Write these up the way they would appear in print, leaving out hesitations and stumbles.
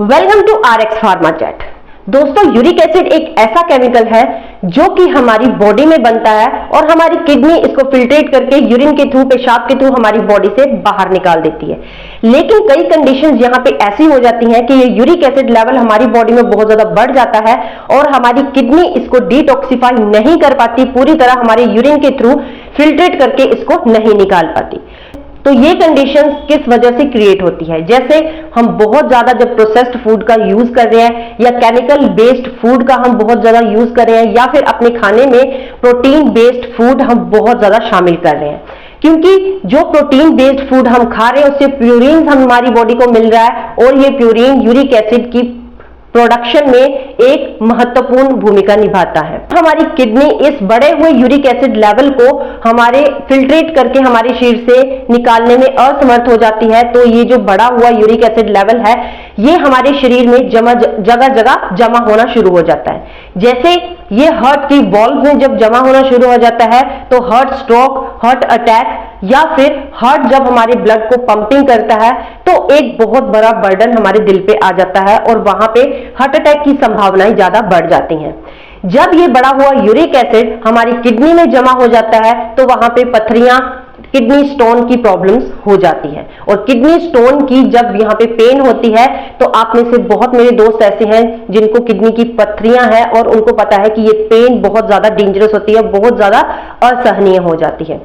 Welcome to RX pharma chat. दोस्तों, uric acid एक ऐसा केमिकल है जो कि हमारी बॉडी में बनता है और हमारी किडनी इसको फिल्ट्रेट करके यूरिन के थ्रू, पेशाब के थ्रू हमारी बॉडी से बाहर निकाल देती है। लेकिन कई कंडीशंस यहाँ पे ऐसी हो जाती हैं कि ये यूरिक एसिड लेवल हमारी बॉडी में बहुत ज्यादा बढ़ जाता है और हमारी किडनी इसको डिटॉक्सिफाई नहीं कर पाती, पूरी तरह हमारे यूरिन के थ्रू फिल्ट्रेट करके इसको नहीं निकाल पाती। तो ये कंडीशंस किस वजह से क्रिएट होती है? जैसे हम बहुत ज्यादा जब प्रोसेस्ड फूड का यूज कर रहे हैं या केमिकल बेस्ड फूड का हम बहुत ज्यादा यूज कर रहे हैं या फिर अपने खाने में प्रोटीन बेस्ड फूड हम बहुत ज्यादा शामिल कर रहे हैं, क्योंकि जो प्रोटीन बेस्ड फूड हम खा रहे हैं उससे प्यूरिन हमारी बॉडी को मिल रहा है और ये प्यूरिन यूरिक एसिड की प्रोडक्शन में एक महत्वपूर्ण भूमिका निभाता है। हमारी किडनी इस बढ़े हुए यूरिक एसिड लेवल को हमारे फिल्ट्रेट करके हमारे शरीर से निकालने में असमर्थ हो जाती है। तो ये जो बढ़ा हुआ यूरिक एसिड लेवल है ये हमारे शरीर में जगह जगह जमा होना शुरू हो जाता है। जैसे ये हार्ट की वॉल्व में जब जमा होना शुरू हो जाता है तो हार्ट स्ट्रोक, हार्ट अटैक या फिर हार्ट जब हमारे ब्लड को पंपिंग करता है तो एक बहुत बड़ा बर्डन हमारे दिल पे आ जाता है और वहां पे हार्ट अटैक की संभावनाएं ज्यादा बढ़ जाती हैं। जब ये बढ़ा हुआ यूरिक एसिड हमारी किडनी में जमा हो जाता है तो वहां पे पथरियां, किडनी स्टोन की प्रॉब्लम्स हो जाती है। और किडनी स्टोन की जब यहाँ पे पेन होती है तो आप में से बहुत मेरे दोस्त ऐसे हैं जिनको किडनी की पथरियां हैं और उनको पता है कि ये पेन बहुत ज्यादा डेंजरस होती है, बहुत ज्यादा असहनीय हो जाती है।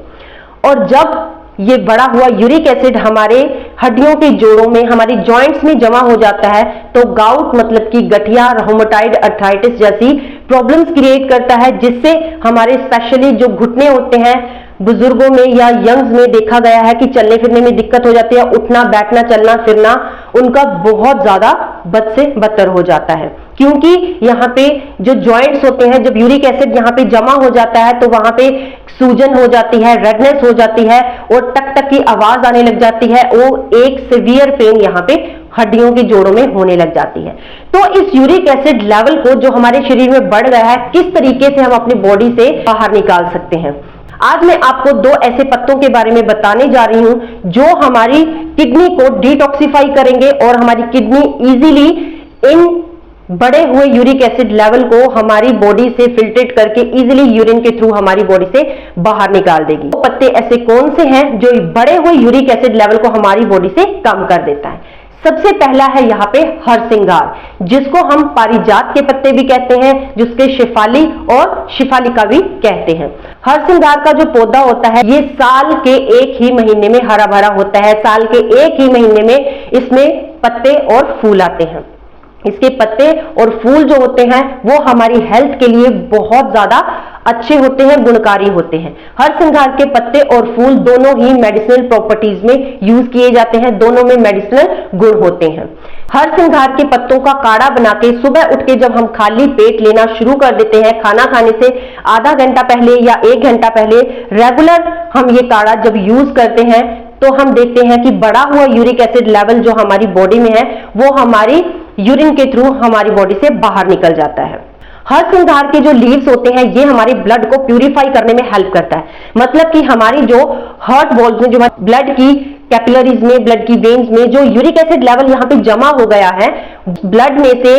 और जब ये बढ़ा हुआ यूरिक एसिड हमारे हड्डियों के जोड़ों में, हमारी जॉइंट्स में जमा हो जाता है तो गाउट मतलब कि गठिया, रोमेटॉइड अर्थराइटिस जैसी प्रॉब्लम्स क्रिएट करता है, जिससे हमारे स्पेशली जो घुटने होते हैं बुजुर्गों में या यंग्स में देखा गया है कि चलने फिरने में दिक्कत हो जाती है, उठना बैठना चलना फिरना उनका बहुत ज्यादा बद से बदतर हो जाता है। क्योंकि यहाँ पे जो जॉइंट्स होते हैं, जब यूरिक एसिड यहाँ पे जमा हो जाता है तो वहां पे सूजन हो जाती है, रेडनेस हो जाती है और टक टक की आवाज आने लग जाती है और एक सीवियर पेन यहाँ पे हड्डियों के जोड़ों में होने लग जाती है। तो इस यूरिक एसिड लेवल को जो हमारे शरीर में बढ़ गया है, किस तरीके से हम अपनी बॉडी से बाहर निकाल सकते हैं? आज मैं आपको दो ऐसे पत्तों के बारे में बताने जा रही हूं जो हमारी किडनी को डिटॉक्सिफाई करेंगे और हमारी किडनी इजीली इन बढ़े हुए यूरिक एसिड लेवल को हमारी बॉडी से फिल्ट्रेट करके इजीली यूरिन के थ्रू हमारी बॉडी से बाहर निकाल देगी। तो पत्ते ऐसे कौन से हैं जो बढ़े हुए यूरिक एसिड लेवल को हमारी बॉडी से कम कर देता है? सबसे पहला है यहाँ पे हरसिंगार, जिसको हम पारिजात के पत्ते भी कहते हैं, जिसके शिफाली और शिफालिका भी कहते हैं। हरसिंगार का जो पौधा होता है ये साल के एक ही महीने में हरा भरा होता है। साल के एक ही महीने में इसमें पत्ते और फूल आते हैं। इसके पत्ते और फूल जो होते हैं वो हमारी हेल्थ के लिए बहुत ज्यादा अच्छे होते हैं, गुणकारी होते हैं। हरसिंगार के पत्ते और फूल दोनों ही मेडिसिनल प्रॉपर्टीज में यूज किए जाते हैं, दोनों में मेडिसिनल गुण होते हैं। हरसिंगार के पत्तों का काढ़ा बना के सुबह उठ के जब हम खाली पेट लेना शुरू कर देते हैं, खाना खाने से आधा घंटा पहले या 1 घंटा पहले रेगुलर हम ये काढ़ा जब यूज करते हैं तो हम देखते हैं कि बढ़ा हुआ यूरिक एसिड लेवल जो हमारी बॉडी में है वो हमारी यूरिन के थ्रू हमारी बॉडी से बाहर निकल जाता है। हरसिंगार के जो लीव्स होते हैं ये हमारे ब्लड को प्यूरिफाई करने में हेल्प करता है। मतलब कि हमारी जो हार्ट वॉल्स में, जो ब्लड की कैपिलरीज में, ब्लड की वेन्स में जो यूरिक एसिड लेवल यहाँ पे जमा हो गया है, ब्लड में से,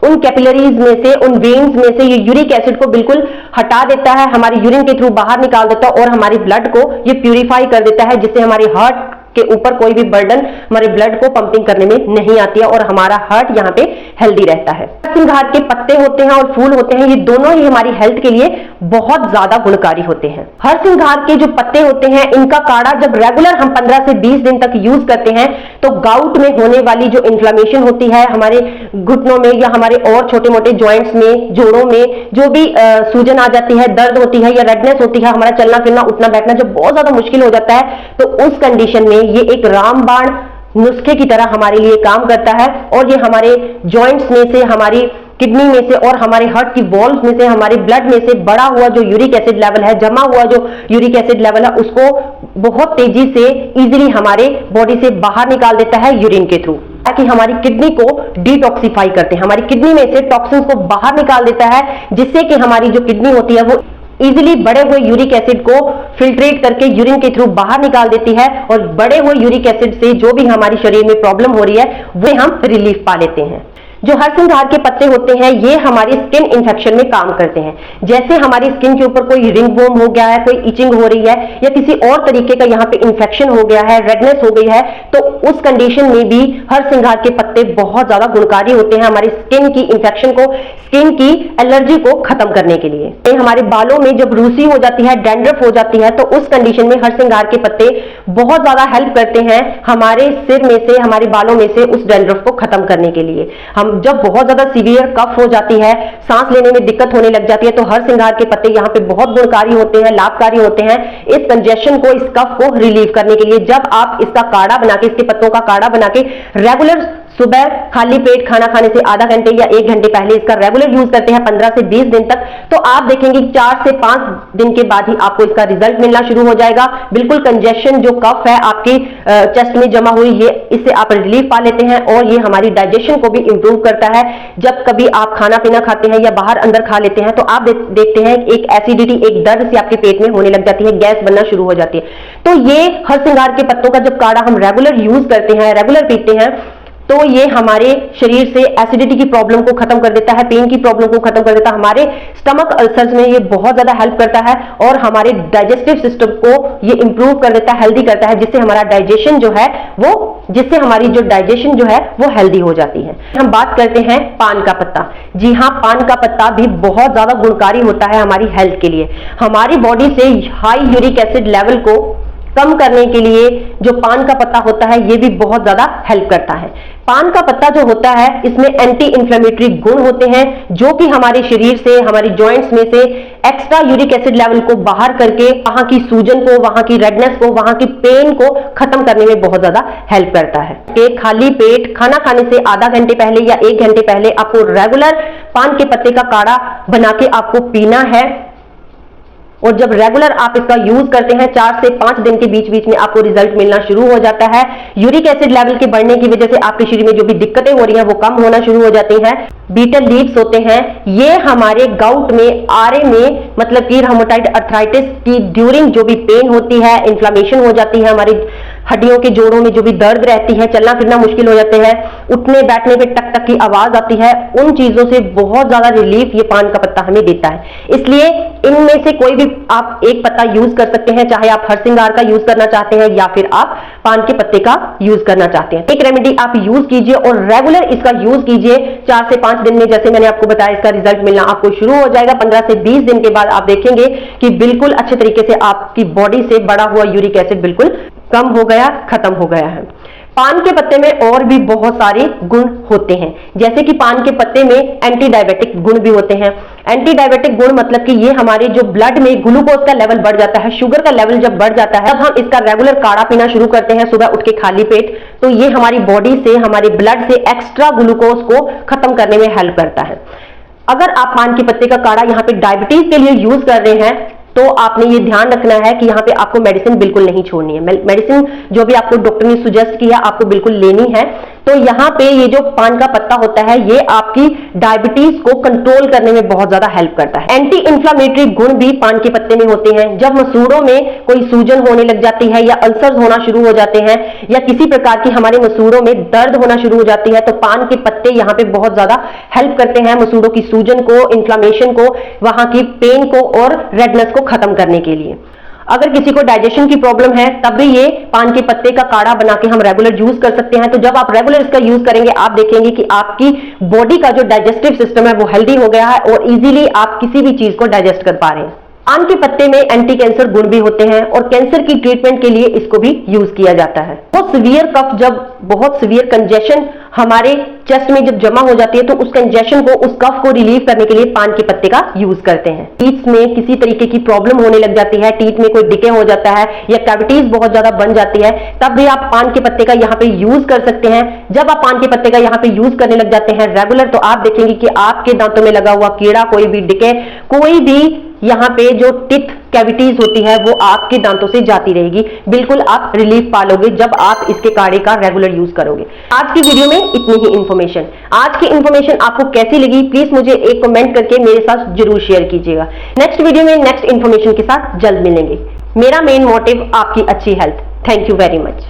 उन कैपिलरीज में से, उन वेन्स में से ये यूरिक एसिड को बिल्कुल हटा देता है, हमारी यूरिन के थ्रू बाहर निकाल देता है और हमारे ब्लड को ये प्यूरिफाई कर देता है, जिससे हमारे हार्ट के ऊपर कोई भी बर्डन हमारे ब्लड को पंपिंग करने में नहीं आती है और हमारा हार्ट यहाँ पे हेल्दी रहता है। हरसिंगार के पत्ते होते हैं और फूल होते हैं, ये दोनों ही हमारी हेल्थ के लिए बहुत ज्यादा गुणकारी होते हैं। हरसिंगार के जो पत्ते होते हैं इनका काढ़ा जब रेगुलर हम 15 से 20 दिन तक यूज करते हैं तो गाउट में होने वाली जो इन्फ्लेमेशन होती है हमारे घुटनों में या हमारे और छोटे मोटे जॉइंट्स में, जोड़ों में जो भी सूजन आ जाती है, दर्द होती है या रेडनेस होती है, हमारा चलना फिरना, उठना बैठना जब बहुत ज्यादा मुश्किल हो जाता है तो उस कंडीशन में ये एक रामबाण नुस्खे की तरह हमारे लिए काम करता है और ये हमारे जॉइंट्स में से, हमारी किडनी में से और हमारे हार्ट की वॉल्स में से, हमारे ब्लड में से बढ़ा हुआ जो यूरिक एसिड लेवल है, जमा हुआ जो यूरिक एसिड लेवल है, उसको बहुत तेजी से इजीली हमारे बॉडी से बाहर निकाल देता है यूरिन के थ्रू, ताकि हमारी किडनी को डिटॉक्सिफाई करते हैं, हमारी किडनी में से टॉक्सिन्स को बाहर निकाल देता है, जिससे कि हमारी जो किडनी होती है वो इजीली बढ़े हुए यूरिक एसिड को फिल्ट्रेट करके यूरिन के थ्रू बाहर निकाल देती है और बढ़े हुए यूरिक एसिड से जो भी हमारे शरीर में प्रॉब्लम हो रही है वो हम रिलीफ पा लेते हैं। जो हरसिंगार के पत्ते होते हैं ये हमारी स्किन इंफेक्शन में काम करते हैं। जैसे हमारी स्किन के ऊपर कोई रिंगवर्म हो गया है, कोई इचिंग हो रही है या किसी और तरीके का यहाँ पे इंफेक्शन हो गया है, रेडनेस हो गई है, तो उस कंडीशन में भी हरसिंगार के पत्ते बहुत ज्यादा गुणकारी होते हैं हमारी स्किन की इंफेक्शन को, स्किन की एलर्जी को खत्म करने के लिए। हमारे बालों में जब रूसी हो जाती है, डैंड्रफ हो जाती है, तो उस कंडीशन में हरसिंगार के पत्ते बहुत ज्यादा हेल्प करते हैं हमारे सिर में से, हमारे बालों में से उस डैंड्रफ को खत्म करने के लिए। हम जब बहुत ज्यादा सीवियर कफ हो जाती है, सांस लेने में दिक्कत होने लग जाती है, तो हरसिंगार के पत्ते यहाँ पे बहुत गुणकारी होते हैं, लाभकारी होते हैं इस कंजेशन को, इस कफ को रिलीव करने के लिए। जब आप इसका काढ़ा बना के, इसके पत्तों का काढ़ा बना के रेगुलर सुबह खाली पेट खाना खाने से आधा घंटे या 1 घंटे पहले इसका रेगुलर यूज करते हैं 15 से 20 दिन तक, तो आप देखेंगे 4 से 5 दिन के बाद ही आपको इसका रिजल्ट मिलना शुरू हो जाएगा। बिल्कुल कंजेशन जो कफ है आपकी चेस्ट में जमा हुई, ये इससे आप रिलीफ पा लेते हैं और ये हमारी डाइजेशन को भी इंप्रूव करता है। जब कभी आप खाना पीना खाते हैं या बाहर अंदर खा लेते हैं तो आप देखते हैं एक एसिडिटी, एक दर्द से आपके पेट में होने लग जाती है, गैस बनना शुरू हो जाती है। तो ये हरसिंगार के पत्तों का जब काढ़ा हम रेगुलर यूज करते हैं, रेगुलर पीते हैं, तो ये हमारे शरीर से एसिडिटी की प्रॉब्लम को खत्म कर देता है, पेन की प्रॉब्लम को खत्म कर देता है, हमारे स्टमक अल्सर्स में ये बहुत ज्यादा हेल्प करता है और हमारे डाइजेस्टिव सिस्टम को ये इंप्रूव कर देता है, हेल्दी करता है, जिससे हमारा डाइजेशन जो है जिससे हमारी जो डाइजेशन जो है वो हेल्दी हो जाती है। हम बात करते हैं पान का पत्ता। जी हाँ, पान का पत्ता भी बहुत ज्यादा गुणकारी होता है हमारी हेल्थ के लिए। हमारी बॉडी से हाई यूरिक एसिड लेवल को कम करने के लिए जो पान का पत्ता होता है ये भी बहुत ज्यादा हेल्प करता है। पान का पत्ता जो होता है इसमें एंटी इंफ्लेमेटरी गुण होते हैं जो कि हमारे शरीर से, हमारी जॉइंट्स में से एक्स्ट्रा यूरिक एसिड लेवल को बाहर करके वहां की सूजन को, वहां की रेडनेस को, वहां की पेन को खत्म करने में बहुत ज्यादा हेल्प करता है। कि खाली पेट खाना खाने से आधा घंटे पहले या 1 घंटे पहले आपको रेगुलर पान के पत्ते का काढ़ा बना के आपको पीना है और जब रेगुलर आप इसका यूज करते हैं 4 से 5 दिन के बीच बीच में आपको रिजल्ट मिलना शुरू हो जाता है। यूरिक एसिड लेवल के बढ़ने की वजह से आपके शरीर में जो भी दिक्कतें हो रही हैं वो कम होना शुरू हो जाती हैं। बीटल लीव्स होते हैं, ये हमारे गाउट में, आरे में, मतलब कि रूमेटॉइड अर्थराइटिस की ड्यूरिंग जो भी पेन होती है, इन्फ्लेमेशन हो जाती है, हमारी हड्डियों के जोड़ों में जो भी दर्द रहती है, चलना फिरना मुश्किल हो जाते हैं, उठने बैठने पे टक टक की आवाज आती है, उन चीजों से बहुत ज्यादा रिलीफ ये पान का पत्ता हमें देता है। इसलिए इनमें से कोई भी आप एक पत्ता यूज कर सकते हैं, चाहे आप हरसिंगार का यूज करना चाहते हैं या फिर आप पान के पत्ते का यूज करना चाहते हैं। एक रेमेडी आप यूज कीजिए और रेगुलर इसका यूज कीजिए। 4 से 5 दिन में, जैसे मैंने आपको बताया, इसका रिजल्ट मिलना आपको शुरू हो जाएगा। 15 से 20 दिन के बाद आप देखेंगे कि बिल्कुल अच्छे तरीके से आपकी बॉडी से बढ़ा हुआ यूरिक एसिड बिल्कुल कम हो गया, खत्म हो गया है। पान के पत्ते में और भी बहुत सारे गुण होते हैं, जैसे कि पान के पत्ते में एंटी डायबिटिक गुण भी होते हैं। एंटी डायबिटिक गुण मतलब कि ये हमारे जो ब्लड में ग्लूकोज का लेवल बढ़ जाता है, शुगर का लेवल जब बढ़ जाता है, तब हम इसका रेगुलर काढ़ा पीना शुरू करते हैं सुबह उठ के खाली पेट, तो ये हमारी बॉडी से, हमारे ब्लड से एक्स्ट्रा ग्लूकोज को खत्म करने में हेल्प करता है। अगर आप पान के पत्ते का काढ़ा यहाँ पे डायबिटीज के लिए यूज कर रहे हैं तो आपने ये ध्यान रखना है कि यहाँ पे आपको मेडिसिन बिल्कुल नहीं छोड़नी है। मेडिसिन जो भी आपको डॉक्टर ने सुजेस्ट किया आपको बिल्कुल लेनी है। तो यहाँ पे ये जो पान का पत्ता होता है ये आपकी डायबिटीज को कंट्रोल करने में बहुत ज्यादा हेल्प करता है। एंटी इंफ्लेमेटरी गुण भी पान के पत्ते में होते हैं। जब मसूड़ों में कोई सूजन होने लग जाती है या अल्सर्स होना शुरू हो जाते हैं या किसी प्रकार की हमारे मसूड़ों में दर्द होना शुरू हो जाती है, तो पान के पत्ते यहाँ पे बहुत ज्यादा हेल्प करते हैं मसूड़ों की सूजन को, इन्फ्लेमेशन को, वहां की पेन को और रेडनेस को खत्म करने के लिए। अगर किसी को डाइजेशन की प्रॉब्लम है तब भी ये पान के पत्ते का काढ़ा बना के हम रेगुलर यूज कर सकते हैं। तो जब आप रेगुलर इसका यूज करेंगे आप देखेंगे कि आपकी बॉडी का जो डाइजेस्टिव सिस्टम है वो हेल्दी हो गया है और इजीली आप किसी भी चीज को डाइजेस्ट कर पा रहे हैं। पान के पत्ते में एंटी कैंसर गुण भी होते हैं और कैंसर की ट्रीटमेंट के लिए इसको भी यूज किया जाता है। बहुत सीवियर कफ, जब बहुत सीवियर कंजेशन हमारे चेस्ट में जब जमा हो जाती है तो उस कंजेशन को, उस कफ को रिलीव करने के लिए पान के पत्ते का यूज करते हैं। टीथ में किसी तरीके की प्रॉब्लम होने लग जाती है, टीथ में कोई डिके हो जाता है या कैविटीज बहुत ज्यादा बन जाती है, तब भी आप पान के पत्ते का यहाँ पे यूज कर सकते हैं। जब आप पान के पत्ते का यहाँ पे यूज करने लग जाते हैं रेगुलर, तो आप देखेंगे कि आपके दांतों में लगा हुआ कीड़ा, कोई भी डिके, कोई भी यहाँ पे जो टिथ कैविटीज होती है वो आपके दांतों से जाती रहेगी। बिल्कुल आप रिलीफ पालोगे जब आप इसके काढ़े का रेगुलर यूज करोगे। आज की वीडियो में इतनी ही इंफॉर्मेशन। आज की इंफॉर्मेशन आपको कैसी लगी प्लीज मुझे एक कमेंट करके मेरे साथ जरूर शेयर कीजिएगा। नेक्स्ट वीडियो में नेक्स्ट इंफॉर्मेशन के साथ जल्द मिलेंगे। मेरा मेन मोटिव आपकी अच्छी health. Thank you very much.